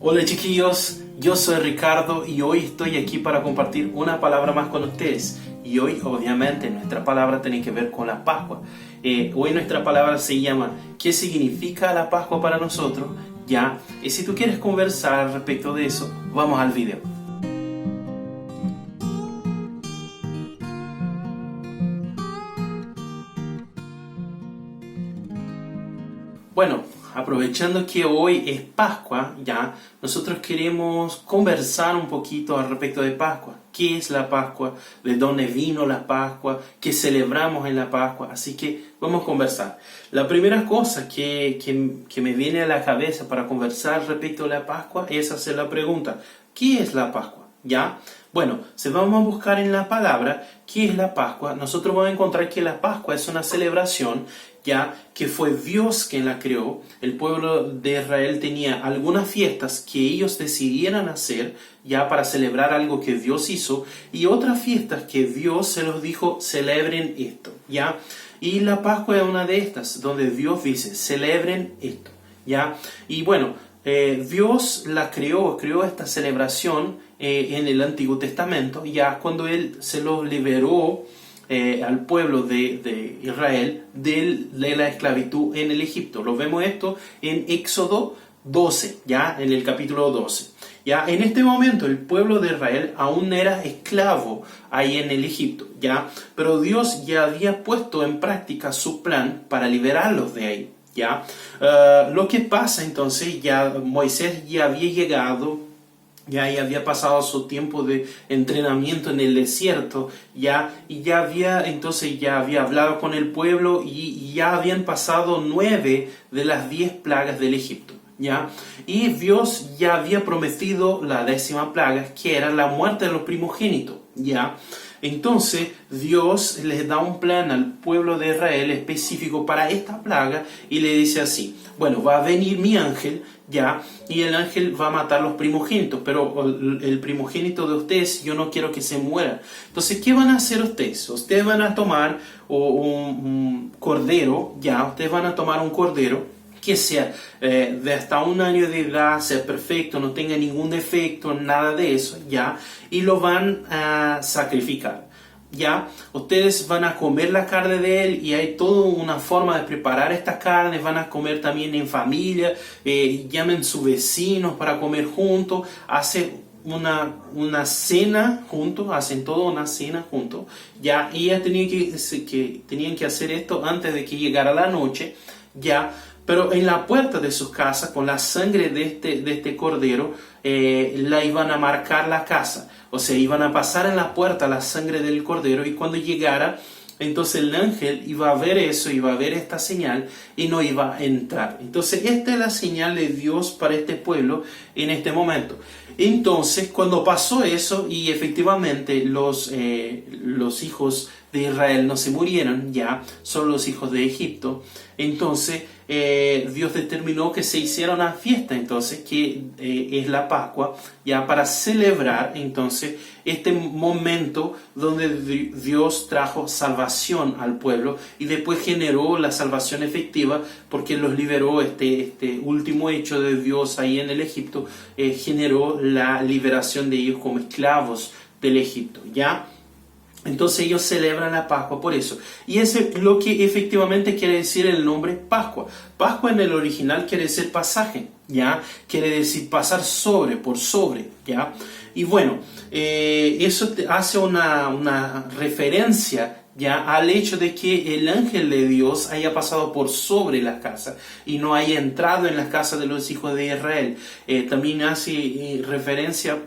Hola chiquillos, yo soy Ricardo y hoy estoy aquí para compartir una palabra más con ustedes. Y hoy obviamente nuestra palabra tiene que ver con la Pascua. Hoy nuestra palabra se llama ¿qué significa la Pascua para nosotros? ¿Ya? Y si tú quieres conversar respecto de eso, vamos al video. Bueno, aprovechando que hoy es Pascua, ya, nosotros queremos conversar un poquito al respecto de Pascua. ¿Qué es la Pascua? ¿De dónde vino la Pascua? ¿Qué celebramos en la Pascua? Así que vamos a conversar. La primera cosa que me viene a la cabeza para conversar respecto a la Pascua es hacer la pregunta, ¿qué es la Pascua? ¿Ya? Bueno, si vamos a buscar en la palabra qué es la Pascua, nosotros vamos a encontrar que la Pascua es una celebración ya que fue Dios quien la creó. El pueblo de Israel tenía algunas fiestas que ellos decidieran hacer ya para celebrar algo que Dios hizo y otras fiestas que Dios se los dijo celebren esto, ya. Y la Pascua es una de estas donde Dios dice celebren esto, ya. Y bueno, Dios la creó esta celebración en el Antiguo Testamento, ya cuando Él se los liberó al pueblo de Israel de la esclavitud en el Egipto. Lo vemos esto en Éxodo 12, ya en el capítulo 12. Ya en este momento el pueblo de Israel aún era esclavo ahí en el Egipto, ya, pero Dios ya había puesto en práctica su plan para liberarlos de ahí, ya. Lo que pasa entonces, ya Moisés ya había llegado. Ya había pasado su tiempo de entrenamiento en el desierto, y ya había hablado con el pueblo y ya habían pasado 9 de las 10 plagas del Egipto, ya. Y Dios ya había prometido la 10ª plaga, que era la muerte de los primogénitos, ya. Entonces Dios les da un plan al pueblo de Israel específico para esta plaga y le dice así, bueno, va a venir mi ángel, ya, y el ángel va a matar los primogénitos, pero el primogénito de ustedes yo no quiero que se muera. Entonces, ¿qué van a hacer ustedes? Ustedes van a tomar un cordero, ya, ustedes van a tomar un cordero que sea de hasta 1 año de edad, sea perfecto, no tenga ningún defecto, nada de eso, ya, y lo van a sacrificar, ya. Ustedes van a comer la carne de él y hay toda una forma de preparar estas carnes, van a comer también en familia, llamen sus vecinos para comer juntos, hacen una cena juntos, hacen toda una cena juntos, ya, y ya tenían que hacer esto antes de que llegara la noche, ya. Pero en la puerta de sus casas, con la sangre de este cordero, la iban a marcar la casa. O sea, iban a pasar en la puerta la sangre del cordero y cuando llegara, entonces el ángel iba a ver eso, iba a ver esta señal y no iba a entrar. Entonces, esta es la señal de Dios para este pueblo en este momento. Entonces, cuando pasó eso y efectivamente los hijos de Israel no se murieron, ya, son los hijos de Egipto, entonces Dios determinó que se hiciera una fiesta, entonces, que es la Pascua, ya, para celebrar entonces este momento donde Dios trajo salvación al pueblo y después generó la salvación efectiva porque los liberó. Este último hecho de Dios ahí en el Egipto generó la liberación de ellos como esclavos del Egipto, ya. Entonces ellos celebran la Pascua por eso. Y eso es lo que efectivamente quiere decir el nombre Pascua. Pascua en el original quiere decir pasaje, ¿ya? Quiere decir pasar sobre, por sobre, ¿ya? Y bueno, eso hace una referencia ya al hecho de que el ángel de Dios haya pasado por sobre la casa y no haya entrado en la casa de los hijos de Israel. También hace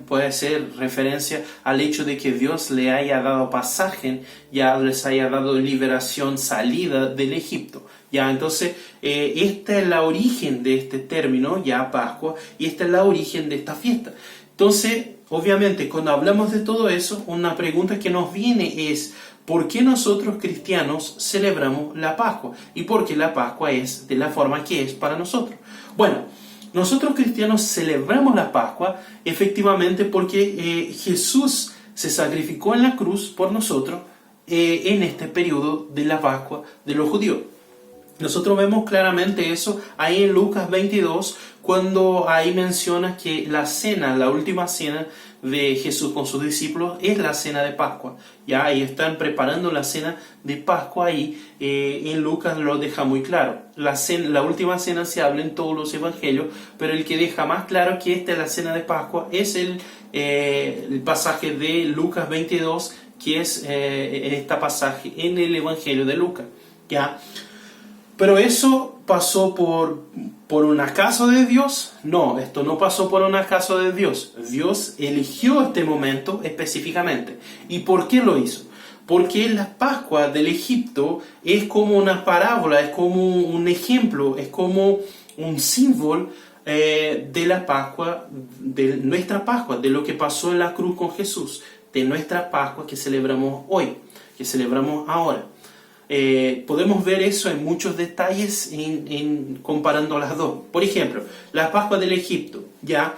puede ser referencia al hecho de que Dios le haya dado pasaje, ya les haya dado liberación, salida del Egipto. Ya, entonces, esta es la origen de este término, ya Pascua, y esta es la origen de esta fiesta. Entonces, obviamente, cuando hablamos de todo eso, una pregunta que nos viene es, ¿por qué nosotros cristianos celebramos la Pascua? ¿Y por qué la Pascua es de la forma que es para nosotros? Bueno, nosotros cristianos celebramos la Pascua efectivamente porque Jesús se sacrificó en la cruz por nosotros en este periodo de la Pascua de los judíos. Nosotros vemos claramente eso ahí en Lucas 22, cuando ahí menciona que la cena, la última cena de Jesús con sus discípulos es la cena de Pascua. Ya ahí están preparando la cena de Pascua ahí, en Lucas lo deja muy claro. La última cena se habla en todos los evangelios, pero el que deja más claro que esta es la cena de Pascua es el pasaje de Lucas 22, que es este pasaje en el evangelio de Lucas. ¿Ya? Pero eso pasó por un acaso de Dios. No, esto no pasó por un acaso de Dios. Dios eligió este momento específicamente. ¿Y por qué lo hizo? Porque la Pascua del Egipto es como una parábola, es como un ejemplo, es como un símbolo de la Pascua, de nuestra Pascua, de lo que pasó en la cruz con Jesús, de nuestra Pascua que celebramos hoy, que celebramos ahora. Podemos ver eso en muchos detalles comparando las dos. Por ejemplo, la Pascua del Egipto, ya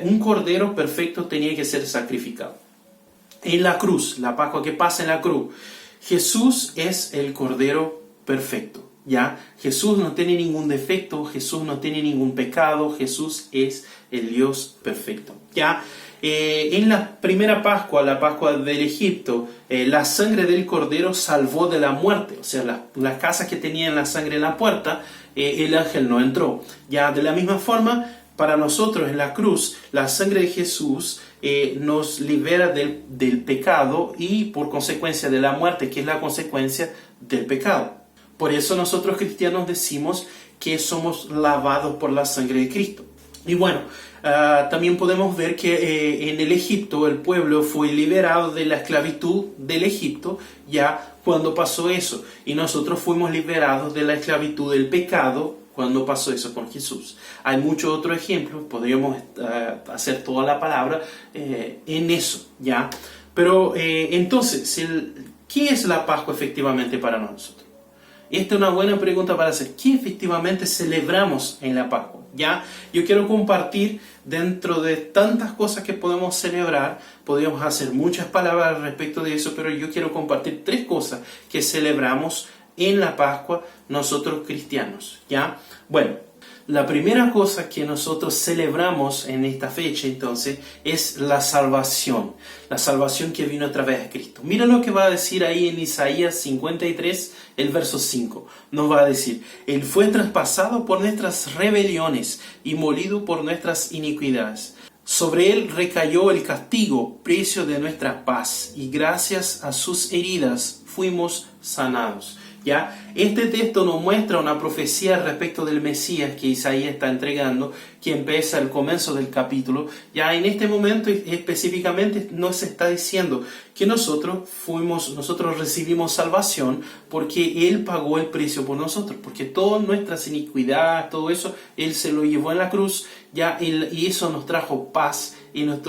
un cordero perfecto tenía que ser sacrificado. En la cruz, la Pascua que pasa en la cruz, Jesús es el cordero perfecto. ¿Ya? Jesús no tiene ningún defecto, Jesús no tiene ningún pecado, Jesús es el Dios perfecto. ¿Ya? En la primera Pascua, la Pascua del Egipto, la sangre del cordero salvó de la muerte. O sea, las casas que tenían la sangre en la puerta, el ángel no entró. Ya de la misma forma, para nosotros en la cruz, la sangre de Jesús nos libera del pecado y por consecuencia de la muerte, que es la consecuencia del pecado. Por eso nosotros cristianos decimos que somos lavados por la sangre de Cristo. Y bueno, también podemos ver que en el Egipto el pueblo fue liberado de la esclavitud del Egipto ya cuando pasó eso. Y nosotros fuimos liberados de la esclavitud del pecado cuando pasó eso con Jesús. Hay muchos otros ejemplos, podríamos hacer toda la palabra en eso, ¿ya? Pero entonces, ¿qué es la Pascua efectivamente para nosotros? Esta es una buena pregunta para hacer. ¿Qué efectivamente celebramos en la Pascua? ¿Ya? Yo quiero compartir dentro de tantas cosas que podemos celebrar. Podríamos hacer muchas palabras al respecto de eso, pero yo quiero compartir 3 cosas que celebramos en la Pascua nosotros cristianos. ¿Ya? Bueno, la primera cosa que nosotros celebramos en esta fecha entonces es la salvación que vino a través de Cristo. Mira lo que va a decir ahí en Isaías 53, el verso 5. Nos va a decir: Él fue traspasado por nuestras rebeliones y molido por nuestras iniquidades. Sobre Él recayó el castigo, precio de nuestra paz, y gracias a sus heridas fuimos sanados. ¿Ya? Este texto nos muestra una profecía respecto del Mesías que Isaías está entregando, que empieza al comienzo del capítulo. Ya en este momento específicamente nos está diciendo que nosotros recibimos salvación porque Él pagó el precio por nosotros, porque todas nuestras iniquidades, todo eso, Él se lo llevó en la cruz, ya, y eso nos trajo paz y nos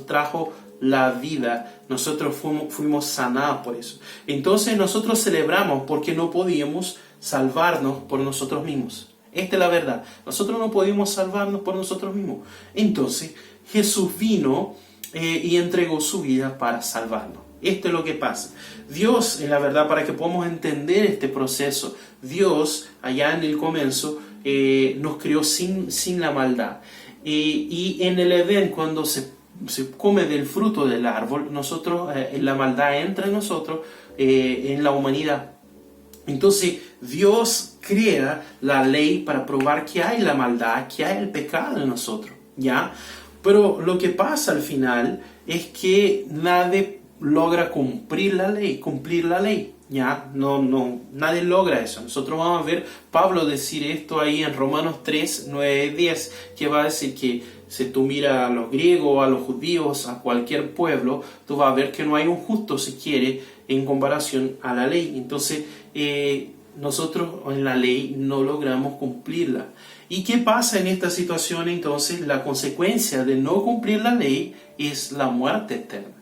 trajo la vida. Nosotros fuimos sanados por eso. Entonces nosotros celebramos porque no podíamos salvarnos por nosotros mismos. Esta es la verdad. Nosotros no podíamos salvarnos por nosotros mismos. Entonces Jesús vino y entregó su vida para salvarnos. Esto es lo que pasa. Dios, en la verdad, para que podamos entender este proceso, Dios, allá en el comienzo, nos creó sin la maldad. Y en el Edén, cuando se come del fruto del árbol, la maldad entra en nosotros, en la humanidad. Entonces Dios crea la ley para probar que hay la maldad, que hay el pecado en nosotros, ¿ya? Pero lo que pasa al final es que nadie logra cumplir la ley, ¿ya? Nadie logra eso. Nosotros vamos a ver Pablo decir esto ahí en Romanos 3, 9, 10, que va a decir que si tú miras a los griegos, a los judíos, a cualquier pueblo, tú vas a ver que no hay un justo, si quiere, en comparación a la ley. Entonces, nosotros en la ley no logramos cumplirla. ¿Y qué pasa en esta situación? Entonces, la consecuencia de no cumplir la ley es la muerte eterna.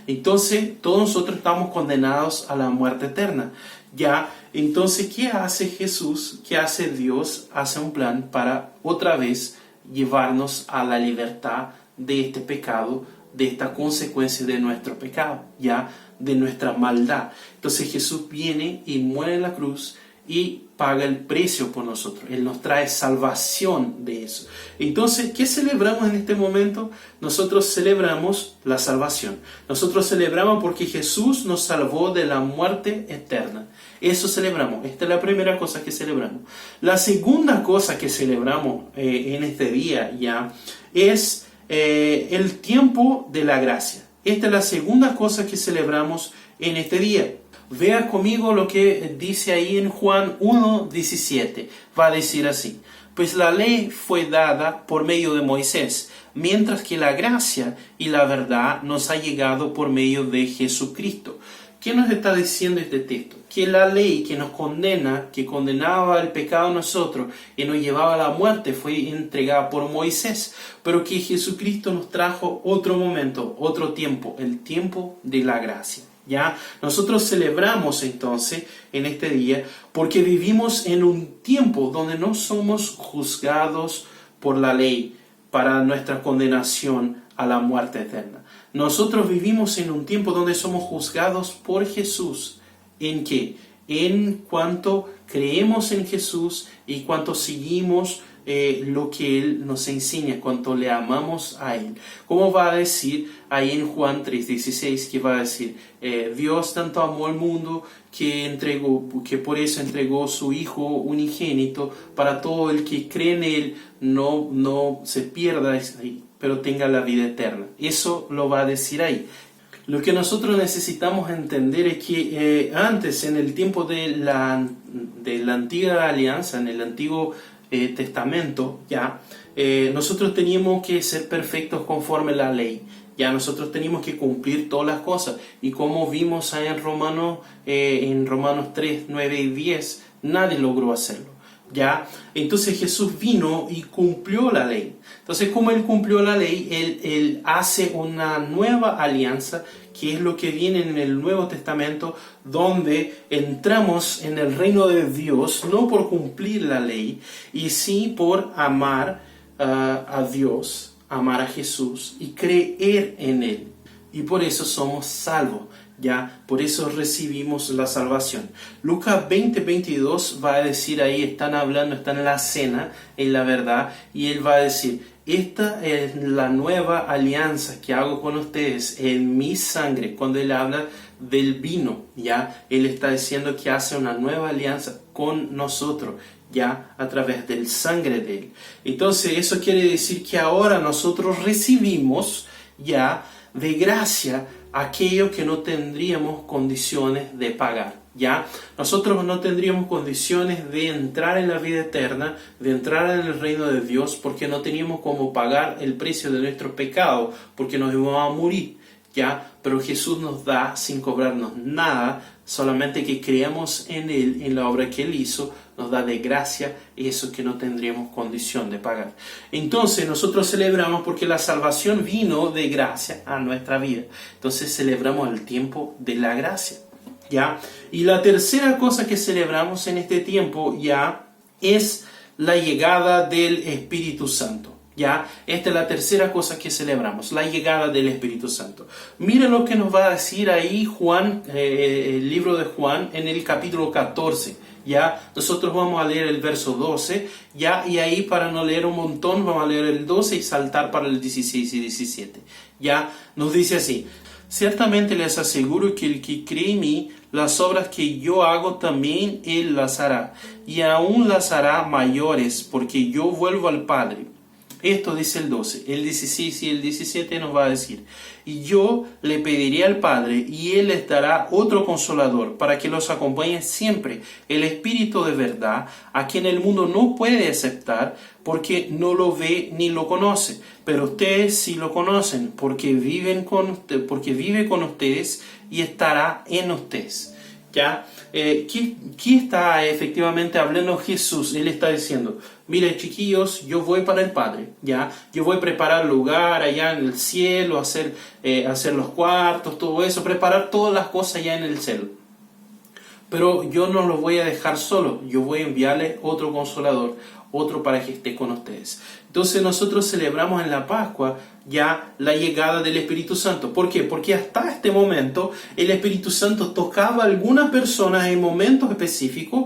Entonces, todos nosotros estamos condenados a la muerte eterna. Ya, entonces, ¿qué hace Jesús? ¿Qué hace Dios? Hace un plan para otra vez llevarnos a la libertad de este pecado, de esta consecuencia de nuestro pecado, ya, de nuestra maldad. Entonces Jesús viene y muere en la cruz y paga el precio por nosotros. Él nos trae salvación de eso. Entonces, ¿qué celebramos en este momento? Nosotros celebramos la salvación. Nosotros celebramos porque Jesús nos salvó de la muerte eterna. Eso celebramos. Esta es la primera cosa que celebramos. La segunda cosa que celebramos en este día ya es el tiempo de la gracia. Esta es la segunda cosa que celebramos en este día. Vea conmigo lo que dice ahí en Juan 1:17. Va a decir así: pues la ley fue dada por medio de Moisés, mientras que la gracia y la verdad nos ha llegado por medio de Jesucristo. ¿Qué nos está diciendo este texto? Que la ley que nos condena, que condenaba el pecado a nosotros y nos llevaba a la muerte, fue entregada por Moisés, pero que Jesucristo nos trajo otro momento, otro tiempo, el tiempo de la gracia. ¿Ya? Nosotros celebramos entonces en este día porque vivimos en un tiempo donde no somos juzgados por la ley para nuestra condenación a la muerte eterna. Nosotros vivimos en un tiempo donde somos juzgados por Jesús. ¿En qué? En cuanto creemos en Jesús y cuanto seguimos lo que Él nos enseña, cuanto le amamos a Él. ¿Cómo va a decir ahí en Juan 3:16? Que va a decir, Dios tanto amó al mundo que por eso entregó su Hijo unigénito para todo el que cree en Él no se pierda, pero tenga la vida eterna. Eso lo va a decir ahí. Lo que nosotros necesitamos entender es que antes, en el tiempo de la antigua alianza, en el antiguo testamento, ya nosotros teníamos que ser perfectos conforme a la ley. Ya nosotros teníamos que cumplir todas las cosas. Y como vimos ahí en Romanos 3, 9 y 10, nadie logró hacerlo. ¿Ya? Entonces Jesús vino y cumplió la ley. Entonces, como Él cumplió la ley, Él hace una nueva alianza, que es lo que viene en el Nuevo Testamento, donde entramos en el reino de Dios, no por cumplir la ley, y sí por amar a Dios, amar a Jesús y creer en Él. Y por eso somos salvos. Ya, por eso recibimos la salvación. Lucas 20:22 va a decir ahí, están en la cena, en la verdad, y Él va a decir, esta es la nueva alianza que hago con ustedes en mi sangre. Cuando Él habla del vino, ya, Él está diciendo que hace una nueva alianza con nosotros, ya, a través del sangre de Él. Entonces, eso quiere decir que ahora nosotros recibimos, ya, de gracia, aquello que no tendríamos condiciones de pagar. ¿Ya? Nosotros no tendríamos condiciones de entrar en la vida eterna, de entrar en el reino de Dios, porque no teníamos cómo pagar el precio de nuestro pecado, porque nos íbamos a morir. ¿Ya? Pero Jesús nos da sin cobrarnos nada, solamente que creamos en Él, en la obra que Él hizo, nos da de gracia eso que no tendríamos condición de pagar. Entonces nosotros celebramos porque la salvación vino de gracia a nuestra vida. Entonces celebramos el tiempo de la gracia. ¿Ya? Y la tercera cosa que celebramos en este tiempo ya es la llegada del Espíritu Santo. ¿Ya? Esta es la tercera cosa que celebramos, la llegada del Espíritu Santo. Mira lo que nos va a decir ahí Juan, el libro de Juan, en el capítulo 14. ¿Ya? Nosotros vamos a leer el verso 12, ¿ya? Y ahí, para no leer un montón, vamos a leer el 12 y saltar para el 16 y 17. ¿Ya? Nos dice así: ciertamente les aseguro que el que cree en mí, las obras que yo hago también Él las hará, y aún las hará mayores, porque yo vuelvo al Padre. Esto dice el 12. El 16 y el 17 nos va a decir: y yo le pediré al Padre, y Él les dará otro consolador, para que los acompañe siempre, el Espíritu de verdad, a quien el mundo no puede aceptar, porque no lo ve ni lo conoce. Pero ustedes sí lo conocen, porque vive con ustedes y estará en ustedes. ¿Ya? ¿Qué está efectivamente hablando Jesús? Él está diciendo: mire, chiquillos, yo voy para el Padre, ¿ya? Yo voy a preparar lugar allá en el cielo, hacer los cuartos, todo eso, preparar todas las cosas allá en el cielo. Pero yo no los voy a dejar solo, yo voy a enviarles otro consolador, otro para que esté con ustedes. Entonces nosotros celebramos en la Pascua ya la llegada del Espíritu Santo. ¿Por qué? Porque hasta este momento el Espíritu Santo tocaba a algunas personas en momentos específicos,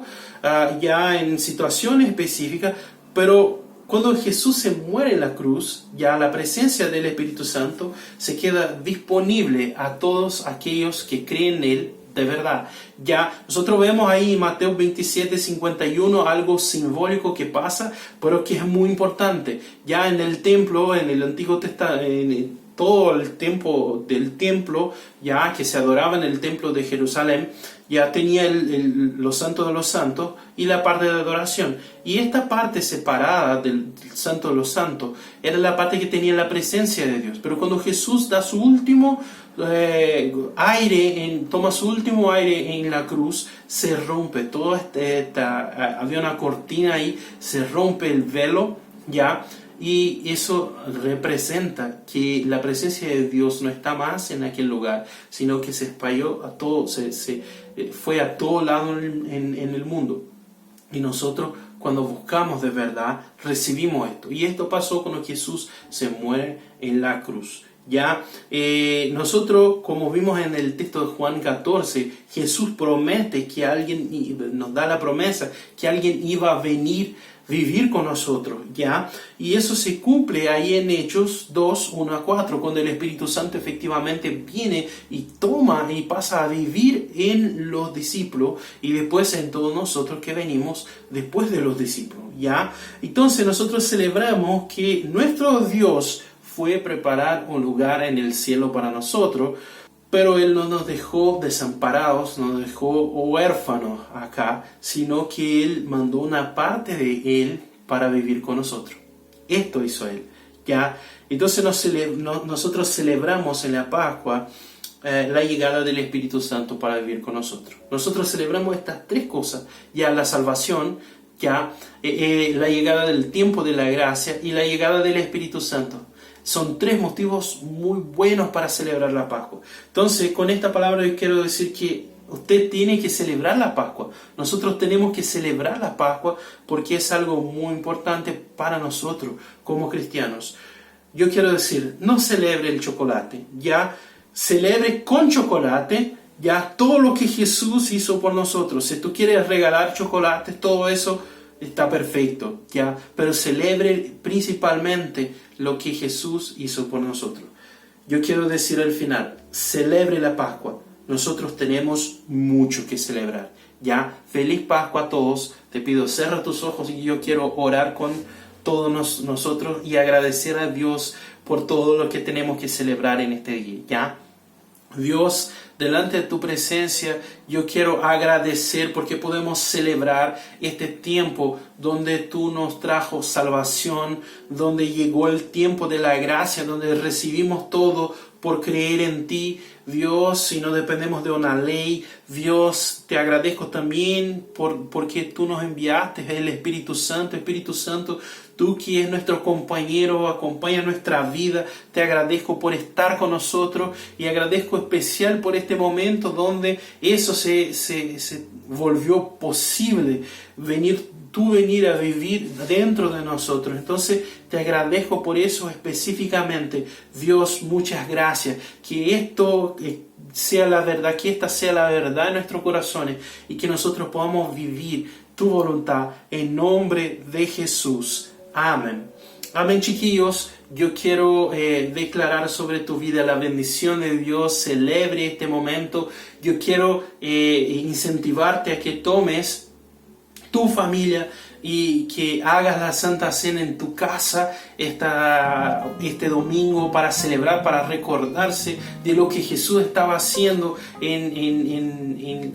ya en situaciones específicas, pero cuando Jesús se muere en la cruz, ya la presencia del Espíritu Santo se queda disponible a todos aquellos que creen en Él de verdad. Ya nosotros vemos ahí en Mateo 27:51 algo simbólico que pasa, pero que es muy importante. Ya en el templo, en el Antiguo Testamento, todo el tiempo del templo, ya que se adoraba en el templo de Jerusalén, ya tenía los santos de los santos y la parte de adoración. Y esta parte separada del santo de los santos era la parte que tenía la presencia de Dios. Pero cuando Jesús da su último toma su último aire en la cruz, se rompe todo había una cortina ahí, se rompe el velo, ya. Y eso representa que la presencia de Dios no está más en aquel lugar, sino que se espalló a todo, fue a todo lado en el mundo. Y nosotros, cuando buscamos de verdad, recibimos esto. Y esto pasó cuando Jesús se muere en la cruz. Ya nosotros, como vimos en el texto de Juan 14, Jesús promete que alguien, nos da la promesa que alguien iba a venir vivir con nosotros, ¿ya? Y eso se cumple ahí en Hechos 2:1-4, cuando el Espíritu Santo efectivamente viene y toma y pasa a vivir en los discípulos y después en todos nosotros que venimos después de los discípulos, ¿ya? Entonces nosotros celebramos que nuestro Dios fue preparar un lugar en el cielo para nosotros, pero Él no nos dejó desamparados, no nos dejó huérfanos acá, sino que Él mandó una parte de Él para vivir con nosotros. Esto hizo Él, ¿ya? Entonces nosotros celebramos en la Pascua la llegada del Espíritu Santo para vivir con nosotros. Nosotros celebramos estas tres cosas, ya la salvación, ya la llegada del tiempo de la gracia y la llegada del Espíritu Santo. Son tres motivos muy buenos para celebrar la Pascua. Entonces, con esta palabra yo quiero decir que usted tiene que celebrar la Pascua. Nosotros tenemos que celebrar la Pascua porque es algo muy importante para nosotros como cristianos. Yo quiero decir, no celebre el chocolate, ya celebre con chocolate, ya todo lo que Jesús hizo por nosotros. Si tú quieres regalar chocolates, todo eso está perfecto, ¿ya? Pero celebre principalmente lo que Jesús hizo por nosotros. Yo quiero decir al final, celebre la Pascua. Nosotros tenemos mucho que celebrar, ¿ya? Feliz Pascua a todos. Te pido, cierra tus ojos y yo quiero orar con todos nosotros y agradecer a Dios por todo lo que tenemos que celebrar en este día, ¿ya? Dios, delante de tu presencia, yo quiero agradecer porque podemos celebrar este tiempo donde tú nos trajo salvación, donde llegó el tiempo de la gracia, donde recibimos todo por creer en ti, Dios, y no dependemos de una ley. Dios, te agradezco también porque tú nos enviaste el Espíritu Santo. Espíritu Santo, tú que es nuestro compañero, acompaña nuestra vida. Te agradezco por estar con nosotros y agradezco especial por este momento donde eso se volvió posible, venir a vivir dentro de nosotros. Entonces te agradezco por eso específicamente. Dios, muchas gracias. Que esto sea la verdad, que esta sea la verdad en nuestros corazones y que nosotros podamos vivir tu voluntad en nombre de Jesús. Amén. Amén, chiquillos. Yo quiero declarar sobre tu vida la bendición de Dios. Celebre este momento. Yo quiero incentivarte a que tomes tu familia y que hagas la Santa Cena en tu casa este domingo para celebrar, para recordarse de lo que Jesús estaba haciendo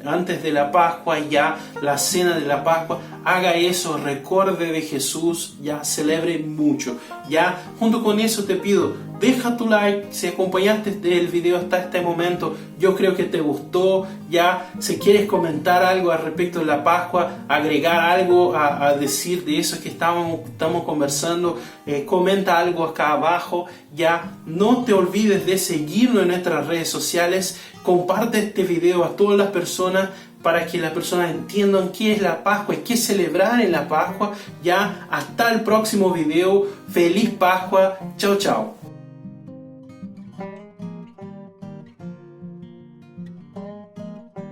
antes de la Pascua, ya la cena de la Pascua. Haga eso, recuerde de Jesús, ya celebre mucho. Ya junto con eso te pido, deja tu like si acompañaste el video hasta este momento. Yo creo que te gustó. Ya si quieres comentar algo al respecto de la Pascua, agregar algo a decir de eso que estamos conversando, comenta algo acá abajo. Ya no te olvides de seguirnos en nuestras redes sociales. Comparte este video a todas las personas para que las personas entiendan qué es la Pascua y qué celebrar en la Pascua. Ya hasta el próximo video. Feliz Pascua. Chao, chao.